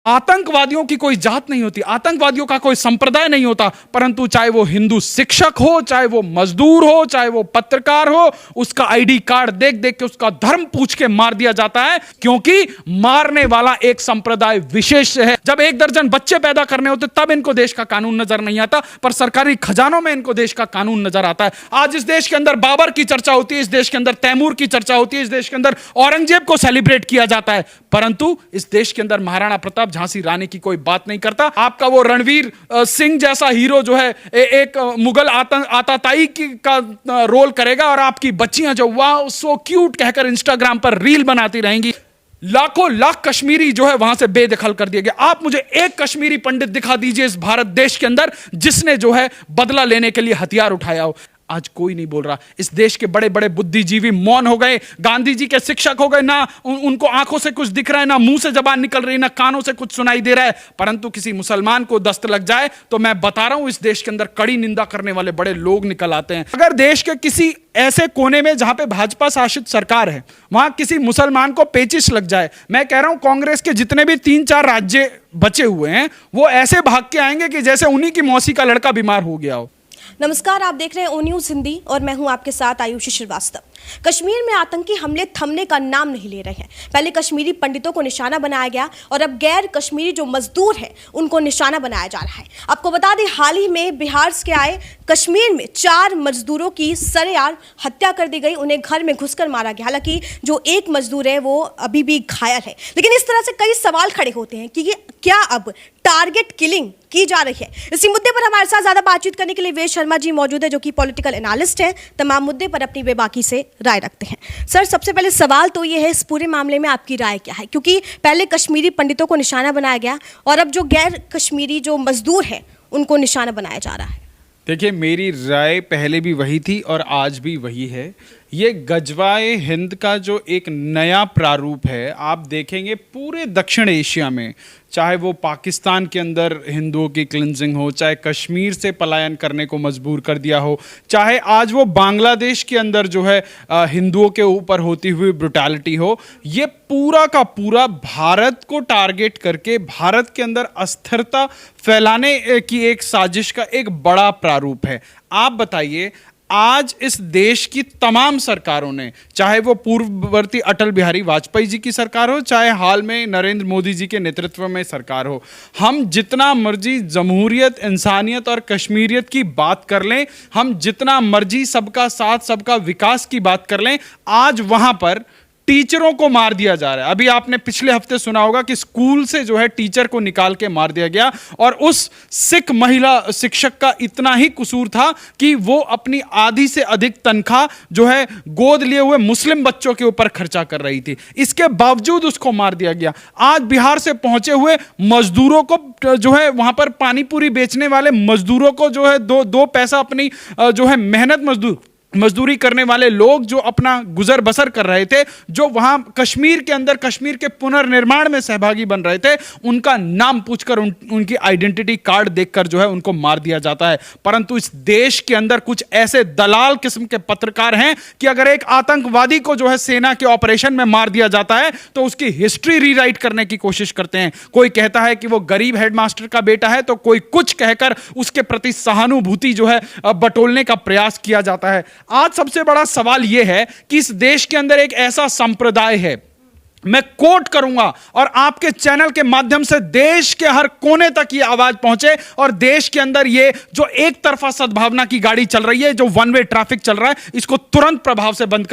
आतंकवादियों की कोई जात नहीं होती, आतंकवादियों का कोई संप्रदाय नहीं होता, परंतु चाहे वो हिंदू शिक्षक हो, चाहे वो मजदूर हो, चाहे वो पत्रकार हो, उसका आईडी कार्ड देख देख के उसका धर्म पूछ के मार दिया जाता है, क्योंकि मारने वाला एक संप्रदाय विशेष है। जब 1 दर्जन बच्चे पैदा करने होते तब इनको देश का कानून नजर नहीं आता, पर सरकारी खजानों में इनको देश का कानून नजर आता है। आज इस देश के अंदर बाबर की चर्चा होती है, इस देश के अंदर तैमूर की चर्चा होती है, इस देश के अंदर औरंगजेब को सेलिब्रेट किया जाता है, परंतु इस देश के अंदर महाराणा प्रताप, झांसी रानी की कोई बात नहीं करता। आपका वो रणवीर सिंह जैसा हीरो जो है एक मुगल आताताई का रोल करेगा और आपकी बच्चियां जो वाह सो क्यूट कहकर इंस्टाग्राम पर रील बनाती रहेंगी। लाखों लाख कश्मीरी जो है वहां से बेदखल कर दिए गए। आप मुझे एक कश्मीरी पंडित दिखा दीजिए इस भारत देश के अंदर जिसने जो है बदला लेने के लिए हथियार उठाया हो। आज कोई नहीं बोल रहा। इस देश के बड़े बड़े बुद्धिजीवी मौन हो गए, गांधी जी के शिक्षक हो गए, ना उनको आंखों से कुछ दिख रहा है, ना मुंह से जबान निकल रही है, ना कानों से कुछ सुनाई दे रहा है, परंतु किसी मुसलमान को दस्त लग जाए तो मैं बता रहा हूं इस देश के अंदर कड़ी निंदा करने वाले बड़े लोग निकल आते हैं। अगर देश के किसी ऐसे कोने में जहां पे भाजपा शासित सरकार है वहां किसी मुसलमान को पेचिश लग जाए, मैं कह रहा हूं कांग्रेस के जितने भी 3-4 राज्य बचे हुए हैं वो ऐसे भाग के आएंगे कि जैसे उन्हीं की मौसी का लड़का बीमार हो गया हो। नमस्कार, आप देख रहे हैं ओ न्यूज़ हिंदी और मैं हूं आपके साथ आयुषी श्रीवास्तव। कश्मीर में आतंकी हमले थमने का नाम नहीं ले रहे हैं। पहले कश्मीरी पंडितों को निशाना बनाया गया और अब गैर कश्मीरी जो मजदूर हैं उनको निशाना बनाया जा रहा है। आपको बता दें, हाल ही में बिहार से आए कश्मीर में 4 मजदूरों की सरेआम हत्या कर दी गई, उन्हें घर में घुसकर मारा गया। हालांकि जो एक मजदूर है वो अभी भी घायल है, लेकिन इस तरह से कई सवाल खड़े होते हैं कि ये क्या अब टारगेट किलिंग की जा रही है। इसी मुद्दे पर हमारे साथ ज्यादा बातचीत करने के लिए वेद शर्मा जी मौजूद है, जो कि पॉलिटिकल एनालिस्ट हैं, तमाम मुद्दे पर अपनी बेबाकी से राय रखते हैं। सर, सबसे पहले सवाल तो ये है, इस पूरे मामले में आपकी राय क्या है? क्योंकि पहले कश्मीरी पंडितों को निशाना बनाया गया और अब जो गैर कश्मीरी जो मजदूर हैं उनको निशाना बनाया जा रहा है। देखिए, मेरी राय पहले भी वही थी और आज भी वही है। ये गजवाए हिंद का जो एक नया प्रारूप है, आप देखेंगे पूरे दक्षिण एशिया में, चाहे वो पाकिस्तान के अंदर हिंदुओं की क्लिंजिंग हो, चाहे कश्मीर से पलायन करने को मजबूर कर दिया हो, चाहे आज वो बांग्लादेश के अंदर जो है हिंदुओं के ऊपर होती हुई ब्रुटैलिटी हो, ये पूरा का पूरा भारत को टारगेट करके भारत के अंदर अस्थिरता फैलाने की एक साजिश का एक बड़ा प्रारूप है। आप बताइए, आज इस देश की तमाम सरकारों ने, चाहे वो पूर्ववर्ती अटल बिहारी वाजपेयी जी की सरकार हो, चाहे हाल में नरेंद्र मोदी जी के नेतृत्व में सरकार हो, हम जितना मर्जी जमहूरियत, इंसानियत और कश्मीरियत की बात कर लें, हम जितना मर्जी सबका साथ सबका विकास की बात कर लें, आज वहां पर टीचरों को मार दिया जा रहा है। अभी आपने पिछले हफ्ते सुना होगा कि स्कूल से जो है टीचर को निकाल के मार दिया गया और उस सिख महिला शिक्षक का इतना ही कसूर था कि वो अपनी आधी से अधिक तनख्वाह जो है गोद लिए हुए मुस्लिम बच्चों के ऊपर खर्चा कर रही थी, इसके बावजूद उसको मार दिया गया। आज बिहार से पहुंचे हुए मजदूरों को जो है वहां पर पानी पूरी बेचने वाले मजदूरों को जो है दो पैसा अपनी जो है मेहनत मजदूरी करने वाले लोग जो अपना गुजर बसर कर रहे थे, जो वहां कश्मीर के अंदर कश्मीर के पुनर्निर्माण में सहभागी बन रहे थे, उनका नाम पूछकर उनकी आइडेंटिटी कार्ड देखकर जो है उनको मार दिया जाता है। परंतु इस देश के अंदर कुछ ऐसे दलाल किस्म के पत्रकार हैं कि अगर एक आतंकवादी को जो है सेना के ऑपरेशन में मार दिया जाता है तो उसकी हिस्ट्री रीराइट करने की कोशिश करते हैं। कोई कहता है कि वो गरीब हेडमास्टर का बेटा है, तो कोई कुछ कहकर उसके प्रति सहानुभूति जो है बटोरने का प्रयास किया जाता है। आज सबसे बड़ा सवाल यह है कि इस देश के अंदर एक ऐसा संप्रदाय है, मैं कोट करूंगा और आपके चैनल के माध्यम से देश के हर कोने तक ये आवाज पहुंचे और देश के अंदर ये जो एक तरफा सद्भावना की गाड़ी चल रही है, जो वन वे ट्रैफिक चल रहा है, इसको तुरंत प्रभाव से बंद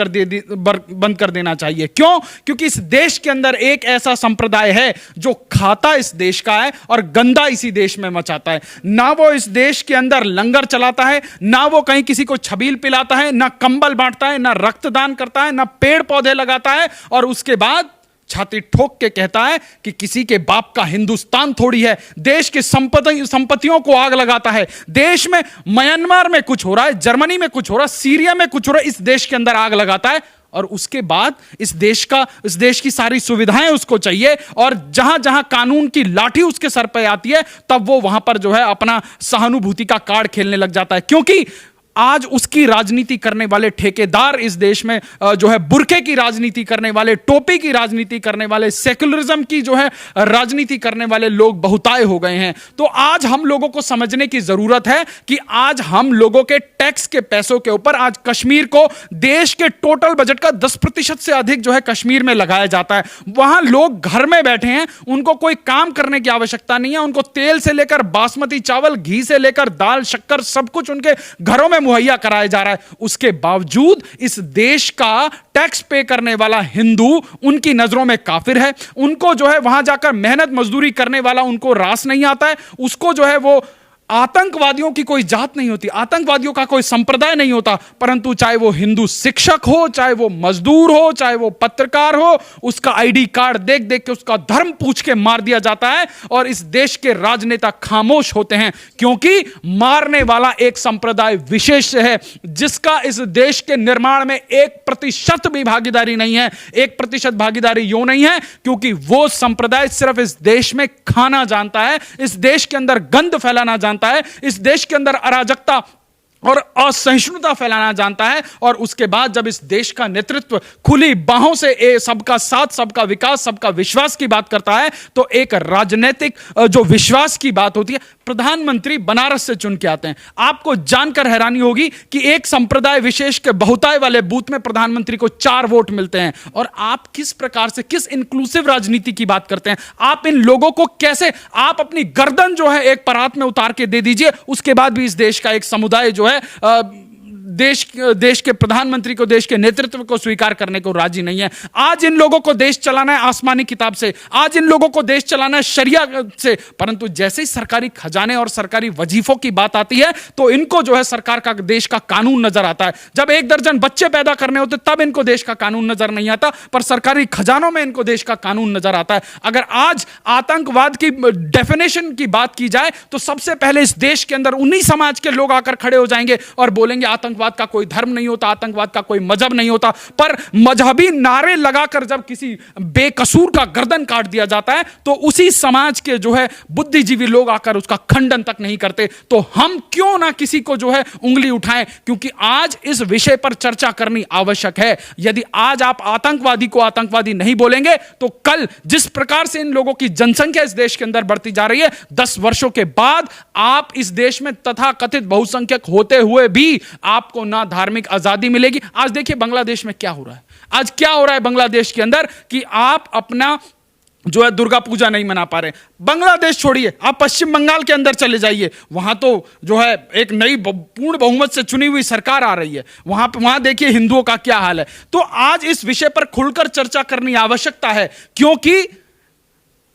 कर देना चाहिए। क्यों? क्योंकि इस देश के अंदर एक ऐसा संप्रदाय है जो खाता इस देश का है और गंदा इसी देश में मचाता है। ना वो इस देश के अंदर लंगर चलाता है, ना वो कहीं किसी को छबील पिलाता है, ना कंबल बांटता है, ना रक्तदान करता है, ना पेड़ पौधे लगाता है, और उसके बाद छाती ठोक के कहता है कि किसी के बाप का हिंदुस्तान थोड़ी है। देश की संपत्तियों को आग लगाता है। देश में म्यांमार में कुछ हो रहा है, जर्मनी में कुछ हो रहा है, सीरिया में कुछ हो रहा है, इस देश के अंदर आग लगाता है और उसके बाद इस देश की सारी सुविधाएं उसको चाहिए और जहां जहां कानून की लाठी उसके सर पे आती है तब वो वहां पर जो है अपना सहानुभूति का कार्ड खेलने लग जाता है। क्योंकि आज उसकी राजनीति करने वाले ठेकेदार इस देश में जो है बुरके की राजनीति करने वाले, टोपी की राजनीति करने वाले, सेक्युलरिज्म की जो है राजनीति करने वाले लोग बहुताय हो गए हैं। तो आज हम लोगों को समझने की जरूरत है कि आज हम लोगों के टैक्स के पैसों के ऊपर आज कश्मीर को देश के टोटल बजट का 10% से अधिक जो है कश्मीर में लगाया जाता है। वहां लोग घर में बैठे हैं, उनको कोई काम करने की आवश्यकता नहीं है, उनको तेल से लेकर बासमती चावल, घी से लेकर दाल, शक्कर, सब कुछ उनके घरों में मुहैया कराया जा रहा है। उसके बावजूद इस देश का टैक्स पे करने वाला हिंदू उनकी नजरों में काफिर है। उनको जो है वहां जाकर मेहनत मजदूरी करने वाला उनको रास नहीं आता है। उसको जो है वो आतंकवादियों की कोई जात नहीं होती, आतंकवादियों का कोई संप्रदाय नहीं होता, परंतु चाहे वो हिंदू शिक्षक हो, चाहे वो मजदूर हो, चाहे वो पत्रकार हो, उसका आईडी कार्ड देख देख के उसका धर्म पूछ के मार दिया जाता है। और इस देश के राजनेता खामोश होते हैं क्योंकि मारने वाला एक संप्रदाय विशेष है जिसका इस देश के निर्माण में 1% भी भागीदारी नहीं है। 1% भागीदारी यूं नहीं है क्योंकि वो संप्रदाय सिर्फ इस देश में खाना जानता है, इस देश के अंदर गंद फैलाना जानता है, इस देश के अंदर अराजकता और असहिष्णुता फैलाना जानता है। और उसके बाद जब इस देश का नेतृत्व खुली बाहों से सबका साथ, सबका विकास, सबका विश्वास की बात करता है तो एक राजनीतिक जो विश्वास की बात होती है, प्रधानमंत्री बनारस से चुन के आते हैं। आपको जानकर हैरानी होगी कि एक संप्रदाय विशेष के बहुताय वाले बूथ में प्रधानमंत्री को 4 वोट मिलते हैं। और आप किस प्रकार से, किस इंक्लूसिव राजनीति की बात करते हैं? आप इन लोगों को कैसे, आप अपनी गर्दन जो है एक परात में उतार के दे दीजिए, उसके बाद भी इस देश का एक समुदाय जो है देश के प्रधानमंत्री को, देश के नेतृत्व को स्वीकार करने को राजी नहीं है। आज इन लोगों को देश चलाना है आसमानी किताब से, आज इन लोगों को देश चलाना है शरिया से, परंतु जैसे ही सरकारी खजाने और सरकारी वजीफों की बात आती है तो इनको जो है सरकार का, देश का कानून नजर आता है। जब 1 दर्जन बच्चे पैदा करने होते तब इनको देश का कानून नजर नहीं आता, पर सरकारी खजानों में इनको देश का कानून नजर आता है। अगर आज आतंकवाद की डेफिनेशन की बात की जाए तो सबसे पहले इस देश के अंदर उन्हीं समाज के लोग आकर खड़े हो जाएंगे और बोलेंगे आतंकवाद का कोई धर्म नहीं होता, आतंकवाद का कोई मजहब नहीं होता। पर मजहबी नारे लगाकर जब किसी बेकसूर का गर्दन काट दिया जाता है तो उसी समाज के जो है बुद्धिजीवी लोग आकर उसका खंडन तक नहीं करते। तो हम क्यों ना किसी को जो है उंगली उठाएं, क्योंकि आज इस विषय पर चर्चा करनी आवश्यक है। यदि आज आप आतंकवादी को आतंकवादी नहीं बोलेंगे तो कल जिस प्रकार से इन लोगों की जनसंख्या इस देश के अंदर बढ़ती जा रही है, 10 वर्षों के बाद आप इस देश में तथाकथित बहुसंख्यक होते हुए भी आपको ना धार्मिक आजादी मिलेगी। आज देखिए बांग्लादेश में क्या हो रहा है, आज क्या हो रहा है बांग्लादेश के अंदर कि आप अपना जो है दुर्गा पूजा नहीं मना पा रहे। बांग्लादेश छोड़िए, आप पश्चिम बंगाल के अंदर चले जाइए, वहां तो जो है एक नई पूर्ण बहुमत से चुनी हुई सरकार आ रही है, वहां देखिए हिंदुओं का क्या हाल है। तो आज इस विषय पर खुलकर चर्चा करनी आवश्यकता है, क्योंकि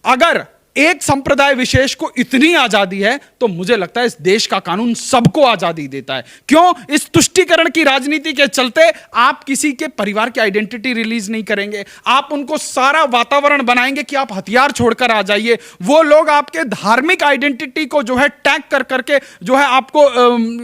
अगर एक संप्रदाय विशेष को इतनी आजादी है तो मुझे लगता है इस देश का कानून सबको आजादी देता है। क्यों? इस तुष्टीकरण की राजनीति के चलते आप किसी के परिवार की आइडेंटिटी रिलीज नहीं करेंगे, आप उनको सारा वातावरण बनाएंगे कि आप हथियार छोड़कर आ जाइए। वो लोग आपके धार्मिक आइडेंटिटी को जो है टैग कर करके जो है आपको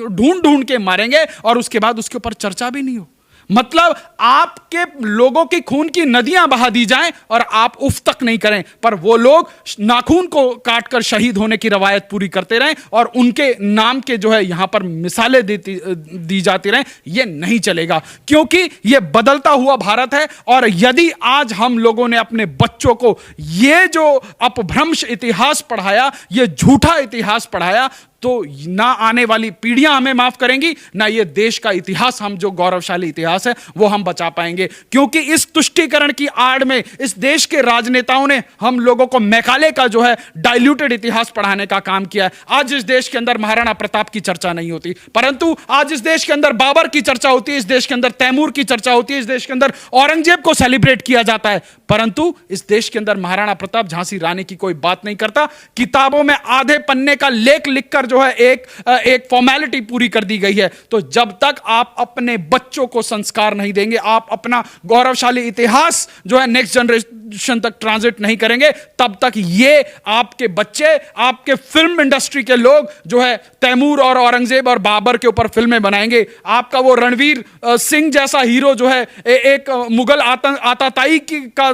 ढूंढ ढूंढ के मारेंगे और उसके बाद उसके ऊपर चर्चा भी नहीं हो। मतलब आपके लोगों की खून की नदियां बहा दी जाएं और आप उफ तक नहीं करें, पर वो लोग नाखून को काटकर शहीद होने की रवायत पूरी करते रहें और उनके नाम के जो है यहां पर मिसालें दी जाती रहें। ये नहीं चलेगा, क्योंकि ये बदलता हुआ भारत है। और यदि आज हम लोगों ने अपने बच्चों को ये जो अपभ्रंश इतिहास पढ़ाया, ये झूठा इतिहास पढ़ाया, तो ना आने वाली पीढ़ियां हमें माफ करेंगी, ना ये देश का इतिहास, हम जो गौरवशाली इतिहास है वो हम बचा पाएंगे। क्योंकि इस तुष्टीकरण की आड़ में इस देश के राजनेताओं ने हम लोगों को मैकाले का जो है डाइल्यूटेड इतिहास पढ़ाने का काम किया है। आज इस देश के अंदर महाराणा प्रताप की चर्चा नहीं होती, परंतु आज इस देश के अंदर बाबर की चर्चा होती है, इस देश के अंदर तैमूर की चर्चा होती है, इस देश के अंदर औरंगजेब को सेलिब्रेट किया जाता है, परंतु इस देश के अंदर महाराणा प्रताप, झांसी रानी की कोई बात नहीं करता। किताबों में आधे पन्ने का लेख लिखकर जो है एक फॉर्मेलिटी पूरी कर दी गई है। तो जब तक आप अपने बच्चों को संस्कार नहीं देंगे, आप अपना गौरवशाली इतिहास जो है नेक्स्ट जनरेशन तक ट्रांजिट नहीं करेंगे, तब तक ये आपके बच्चे, आपके फिल्म इंडस्ट्री के लोग जो है तैमूर और औरंगजेब और बाबर के ऊपर फिल्में बनाएंगे। आपका वो रणवीर सिंह जैसा हीरो जो है एक मुगल आताताई का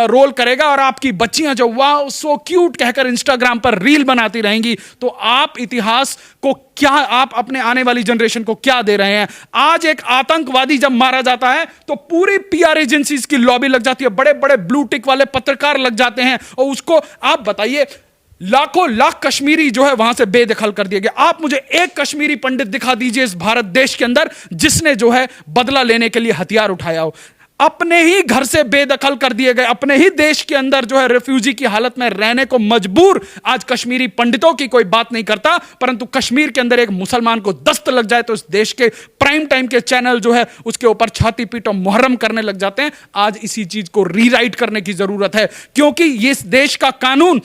रोल करेगा और आपकी बच्चियां जो वाह सो क्यूट कहकर इंस्टाग्राम पर रील बनाती रहेंगी। तो आप इतिहास को क्या आप अपने आने वाली जनरेशन को क्या दे रहे हैं? आज एक आतंकवादी जब मारा जाता है तो पूरी पीआर एजेंसीज की लॉबी लग जाती है, बड़े बड़े ब्लू टिक वाले पत्रकार लग जाते हैं, और उसको आप बताइए लाखों लाख कश्मीरी जो है वहां से बेदखल कर दिया गया। आप मुझे एक कश्मीरी पंडित दिखा दीजिए इस भारत देश के अंदर जिसने जो है बदला लेने के लिए हथियार उठाया हो। अपने ही घर से बेदखल कर दिए गए, अपने ही देश के अंदर जो है रिफ्यूजी की हालत में रहने को मजबूर आज कश्मीरी पंडितों की कोई बात नहीं करता, परंतु कश्मीर के अंदर एक मुसलमान को दस्त लग जाए तो इस देश के प्राइम टाइम के चैनल जो है उसके ऊपर छाती पीट और मुहर्रम करने लग जाते हैं। आज इसी चीज को रीराइट करने की जरूरत है, क्योंकि इस देश का कानून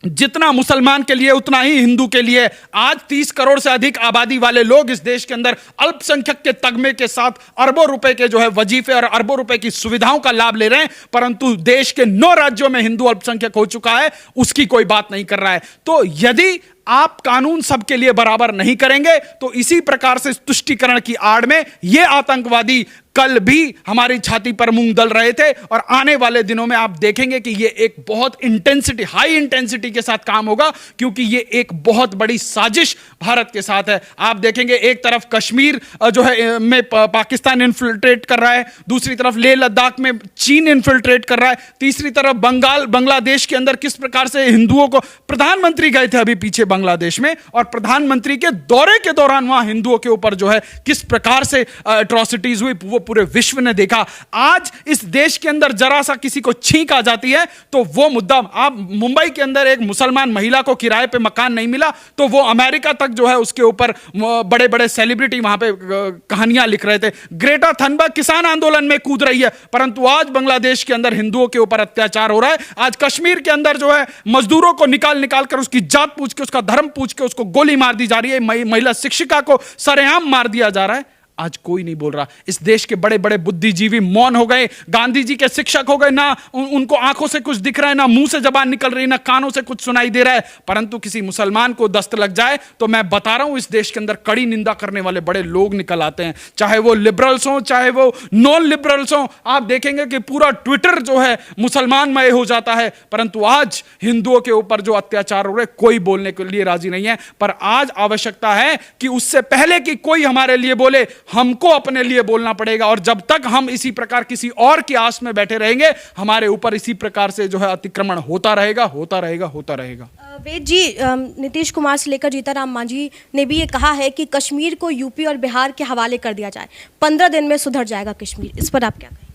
जितना मुसलमान के लिए उतना ही हिंदू के लिए। आज 30 करोड़ से अधिक आबादी वाले लोग इस देश के अंदर अल्पसंख्यक के तगमे के साथ अरबों रुपए के जो है वजीफे और अरबों रुपए की सुविधाओं का लाभ ले रहे हैं, परंतु देश के 9 राज्यों में हिंदू अल्पसंख्यक हो चुका है, उसकी कोई बात नहीं कर रहा है। तो यदि आप कानून सबके लिए बराबर नहीं करेंगे तो इसी प्रकार से तुष्टीकरण की आड़ में ये आतंकवादी कल भी हमारी छाती पर मूंग दल रहे थे, और आने वाले दिनों में आप देखेंगे कि ये एक बहुत इंटेंसिटी, हाई इंटेंसिटी के साथ काम होगा, क्योंकि ये एक बहुत बड़ी साजिश भारत के साथ है। आप देखेंगे एक तरफ कश्मीर जो है में पाकिस्तान इन्फिल्ट्रेट कर रहा है, दूसरी तरफ लेह लद्दाख में चीन इन्फिल्ट्रेट कर रहा है, तीसरी तरफ बांग्लादेश के अंदर किस प्रकार से हिंदुओं को, प्रधानमंत्री गए थे अभी पीछे बांग्लादेश में, और प्रधानमंत्री के दौरे के दौरान वहां हिंदुओं के ऊपर जो है किस प्रकार से अट्रॉसिटीज हुई वो पूरे विश्व ने देखा। आज इस देश के अंदर जरा सा किसी को छींक आ जाती है तो वो मुद्दा, आप मुंबई के अंदर एक मुसलमान महिला को किराए पे मकान नहीं मिला तो वो अमेरिका तक जो है उसके ऊपर बड़े बड़े सेलिब्रिटी वहां पे कहानियां लिख रहे थे। ग्रेटा थनबर्ग किसान आंदोलन में कूद रही है, परंतु आज बांग्लादेश के अंदर हिंदुओं के ऊपर अत्याचार हो रहा है। आज कश्मीर के अंदर जो है मजदूरों को निकाल निकाल कर उसकी जात पूछ के, उसका धर्म पूछ के उसको गोली मार दी जा रही है, महिला शिक्षिका को सरेआम मार दिया जा रहा है। आज कोई नहीं बोल रहा। इस देश के बड़े बड़े बुद्धिजीवी मौन हो गए, गांधी जी के शिक्षक हो गए, ना उनको आंखों से कुछ दिख रहा है, ना मुंह से जबान निकल रही है, ना कानों से कुछ सुनाई दे रहा है, परंतु किसी मुसलमान को दस्त लग जाए तो मैं बता रहा हूं इस देश के अंदर कड़ी निंदा करने वाले बड़े लोग निकल आते हैं, चाहे वो लिबरल्स हो चाहे वो नॉन लिबरल्स हो। आप देखेंगे कि पूरा ट्विटर जो है मुसलमानमय हो जाता है, परंतु आज हिंदुओं के ऊपर जो अत्याचार हो रहे कोई बोलने के लिए राजी नहीं है। पर आज आवश्यकता है कि उससे पहले कि कोई हमारे लिए बोले, हमको अपने लिए बोलना पड़ेगा, और जब तक हम इसी प्रकार किसी और की आस में बैठे रहेंगे हमारे ऊपर इसी प्रकार से जो है अतिक्रमण होता रहेगा, होता रहेगा, होता रहेगा। वेद जी, नीतीश कुमार से लेकर जीतनराम मांझी ने भी ये कहा है कि कश्मीर को यूपी और बिहार के हवाले कर दिया जाए, 15 दिन में सुधर जाएगा कश्मीर। इस पर आप क्या कहें?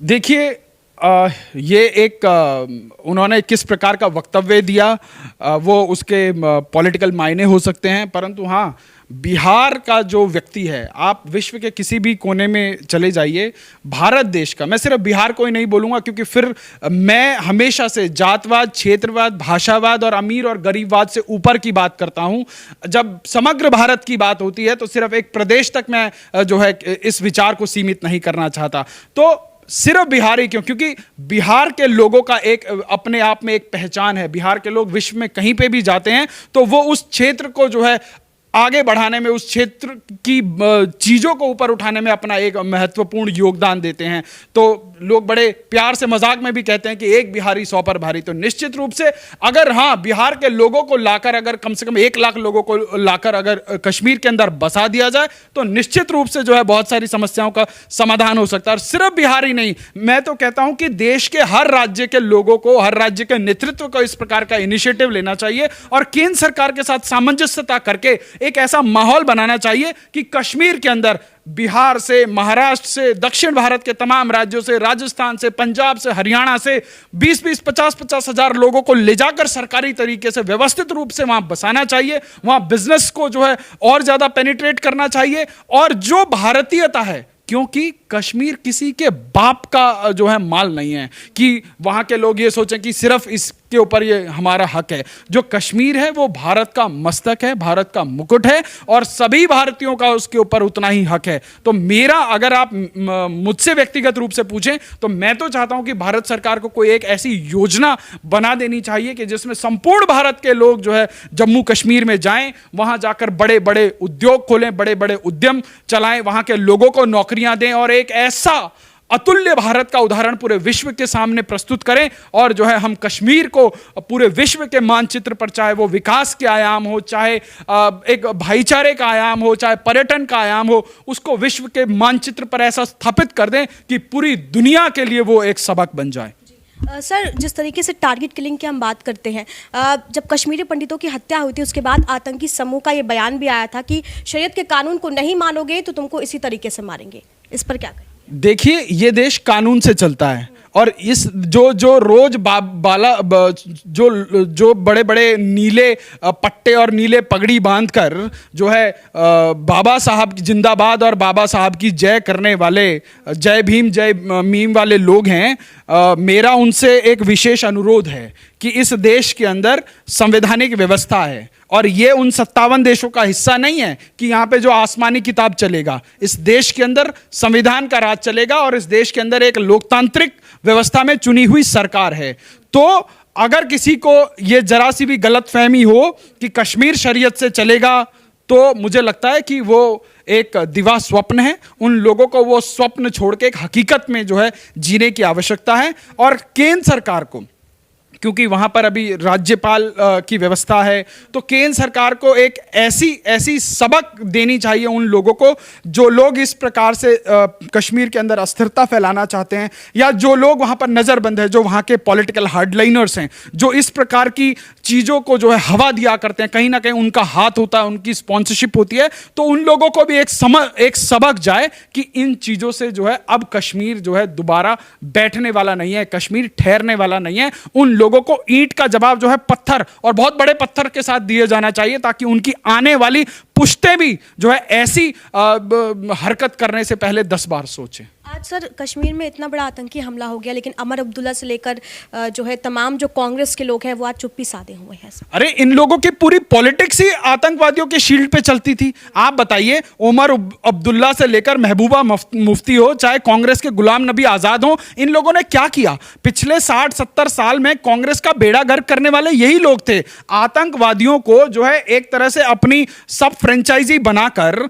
देखिए, ये एक उन्होंने किस प्रकार का वक्तव्य दिया वो उसके पॉलिटिकल मायने हो सकते हैं, परंतु हाँ, बिहार का जो व्यक्ति है, आप विश्व के किसी भी कोने में चले जाइए, भारत देश का, मैं सिर्फ बिहार को ही नहीं बोलूँगा क्योंकि फिर मैं हमेशा से जातवाद, क्षेत्रवाद, भाषावाद और अमीर और गरीबवाद से ऊपर की बात करता हूँ। जब समग्र भारत की बात होती है तो सिर्फ एक प्रदेश तक मैं जो है इस विचार को सीमित नहीं करना चाहता। तो सिर्फ बिहारी क्यों? क्योंकि बिहार के लोगों का एक अपने आप में एक पहचान है। बिहार के लोग विश्व में कहीं पे भी जाते हैं तो वो उस क्षेत्र को जो है आगे बढ़ाने में, उस क्षेत्र की चीज़ों को ऊपर उठाने में अपना एक महत्वपूर्ण योगदान देते हैं। तो लोग बड़े प्यार से मजाक में भी कहते हैं कि एक बिहारी 100 पर भारी। तो निश्चित रूप से अगर हाँ, बिहार के लोगों को लाकर, अगर कम से कम 1 लाख लोगों को लाकर अगर कश्मीर के अंदर बसा दिया जाए तो निश्चित रूप से जो है बहुत सारी समस्याओं का समाधान हो सकता है। और सिर्फ बिहारी नहीं, मैं तो कहता हूं कि देश के हर राज्य के लोगों को, हर राज्य के नेतृत्व को इस प्रकार का इनिशिएटिव लेना चाहिए और केंद्र सरकार के साथ सामंजस्यता करके एक ऐसा माहौल बनाना चाहिए कि कश्मीर के अंदर बिहार से, महाराष्ट्र से, दक्षिण भारत के तमाम राज्यों से, राजस्थान से, पंजाब से, हरियाणा से 20-20, 50-50 हजार लोगों को ले जाकर सरकारी तरीके से व्यवस्थित रूप से वहां बसाना चाहिए। वहां बिजनेस को जो है और ज्यादा पेनिट्रेट करना चाहिए। और जो भारतीयता है, क्योंकि कश्मीर किसी के बाप का जो है माल नहीं है कि वहां के लोग ये सोचें कि सिर्फ इसके ऊपर ये हमारा हक है। जो कश्मीर है वो भारत का मस्तक है, भारत का मुकुट है और सभी भारतीयों का उसके ऊपर उतना ही हक है। तो मेरा, अगर आप मुझसे व्यक्तिगत रूप से पूछें तो मैं तो चाहता हूं कि भारत सरकार को कोई एक ऐसी योजना बना देनी चाहिए कि जिसमें संपूर्ण भारत के लोग जो है जम्मू कश्मीर में जाएं, वहां जाकर बड़े बड़े उद्योग खोलें, बड़े बड़े उद्यम चलाएं, वहां के लोगों को नौकरियां दें और एक ऐसा अतुल्य भारत का उदाहरण पूरे विश्व के सामने प्रस्तुत करें और जो है हम कश्मीर को पूरे विश्व के मानचित्र पर, चाहे वो विकास के आयाम हो, चाहे एक भाईचारे का आयाम हो, चाहे पर्यटन का आयाम हो, उसको विश्व के मानचित्र पर ऐसा स्थापित कर दें कि पूरी दुनिया के लिए वो एक सबक बन जाए। सर, जिस तरीके से टारगेट किलिंग की हम बात करते हैं, जब कश्मीरी पंडितों की हत्या हुई थी उसके बाद आतंकी समूह का ये बयान भी आया था कि शरीयत के कानून को नहीं मानोगे तो तुमको इसी तरीके से मारेंगे। इस पर क्या कहें? देखिए, ये देश कानून से चलता है और इस जो रोज जो बड़े बड़े नीले पट्टे और नीले पगड़ी बांधकर जो है बाबा साहब की जिंदाबाद और बाबा साहब की जय करने वाले, जय भीम जय मीम वाले लोग हैं, मेरा उनसे एक विशेष अनुरोध है कि इस देश के अंदर संवैधानिक व्यवस्था है और ये उन 57 देशों का हिस्सा नहीं है कि यहाँ पे जो आसमानी किताब चलेगा। इस देश के अंदर संविधान का राज चलेगा और इस देश के अंदर एक लोकतांत्रिक व्यवस्था में चुनी हुई सरकार है। तो अगर किसी को ये जरा सी भी गलतफहमी हो कि कश्मीर शरीयत से चलेगा, तो मुझे लगता है कि वो एक दिवा स्वप्न है। उन लोगों को वो स्वप्न छोड़ के एक हकीकत में जो है जीने की आवश्यकता है। और केंद्र सरकार को, क्योंकि वहां पर अभी राज्यपाल की व्यवस्था है, तो केंद्र सरकार को एक ऐसी सबक देनी चाहिए उन लोगों को जो लोग इस प्रकार से कश्मीर के अंदर अस्थिरता फैलाना चाहते हैं, या जो लोग वहां पर नजरबंद है, जो वहां के पॉलिटिकल हार्डलाइनर्स हैं, जो इस प्रकार की चीजों को जो है हवा दिया करते हैं, कहीं ना कहीं उनका हाथ होता है, उनकी स्पॉन्सरशिप होती है। तो उन लोगों को भी एक सबक जाए कि इन चीजों से जो है अब कश्मीर जो है दोबारा बैठने वाला नहीं है, कश्मीर ठहरने वाला नहीं है। उन लोगों को ईंट का जवाब जो है पत्थर, और बहुत बड़े पत्थर के साथ दिए जाना चाहिए, ताकि उनकी आने वाली पुश्तें भी जो है ऐसी हरकत करने से पहले 10 बार सोचें। आज सर कश्मीर में इतना बड़ा आतंकी हमला हो गया, लेकिन उमर अब्दुल्ला से लेकर जो है तमाम जो कांग्रेस के लोग हैं वो आज चुप्पी साधे हुए हैं। अरे इन लोगों की पूरी पॉलिटिक्स ही आतंकवादियों के शील्ड पे चलती थी। आप बताइए, उमर अब्दुल्ला से लेकर महबूबा मुफ्ती हो, चाहे कांग्रेस के गुलाम नबी आजाद हो, इन लोगों ने क्या किया? पिछले 60-70 साल में कांग्रेस का बेड़ा गर्क करने वाले यही लोग थे। आतंकवादियों को जो है एक तरह से अपनी सब फ्रेंचाइजी बनाकर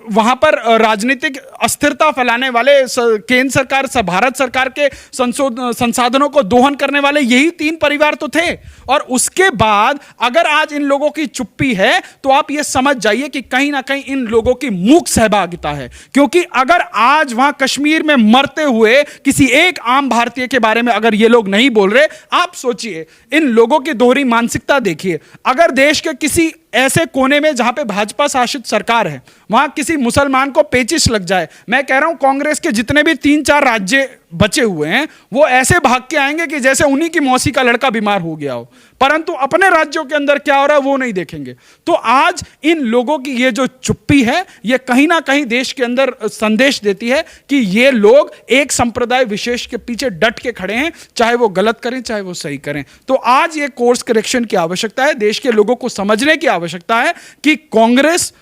वहां पर राजनीतिक अस्थिरता फैलाने वाले, केंद्र सरकार भारत सरकार के संसाधनों को दोहन करने वाले यही 3 परिवार तो थे। और उसके बाद अगर आज इन लोगों की चुप्पी है, तो आप ये समझ जाइए कि कहीं ना कहीं इन लोगों की मूक सहभागिता है। क्योंकि अगर आज वहां कश्मीर में मरते हुए किसी एक आम भारतीय के बारे में अगर ये लोग नहीं बोल रहे, आप सोचिए, इन लोगों की दोहरी मानसिकता देखिए। अगर देश के किसी ऐसे कोने में जहां पे भाजपा शासित सरकार है, वहां किसी मुसलमान को पेचिश लग जाए, मैं कह रहा हूं कांग्रेस के जितने भी 3-4 राज्य बचे हुए हैं वो ऐसे भाग के आएंगे कि जैसे उन्हीं की मौसी का लड़का बीमार हो गया हो, परंतु अपने राज्यों के अंदर क्या हो रहा है वो नहीं देखेंगे। तो आज इन लोगों की ये जो चुप्पी है, ये कहीं ना कहीं देश के अंदर संदेश देती है कि ये लोग एक संप्रदाय विशेष के पीछे डट के खड़े हैं, चाहे वो गलत करें चाहे वो सही करें। तो आज ये कोर्स करेक्शन की आवश्यकता है। देश के लोगों को समझने की आवश्यकता है कि कांग्रेस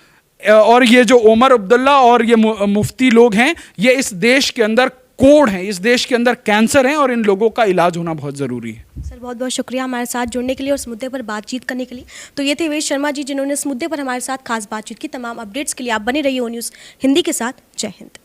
और ये जो उमर अब्दुल्ला और ये मुफ्ती लोग हैं, ये इस देश के अंदर कोड़ हैं, इस देश के अंदर कैंसर हैं और इन लोगों का इलाज होना बहुत ज़रूरी है। सर, बहुत बहुत शुक्रिया हमारे साथ जुड़ने के लिए और इस मुद्दे पर बातचीत करने के लिए। तो ये थे वेश शर्मा जी, जिन्होंने इस मुद्दे पर हमारे साथ खास बातचीत की। तमाम अपडेट्स के लिए आप बने रहिए ओ न्यूज़ हिंदी के साथ। जय हिंद।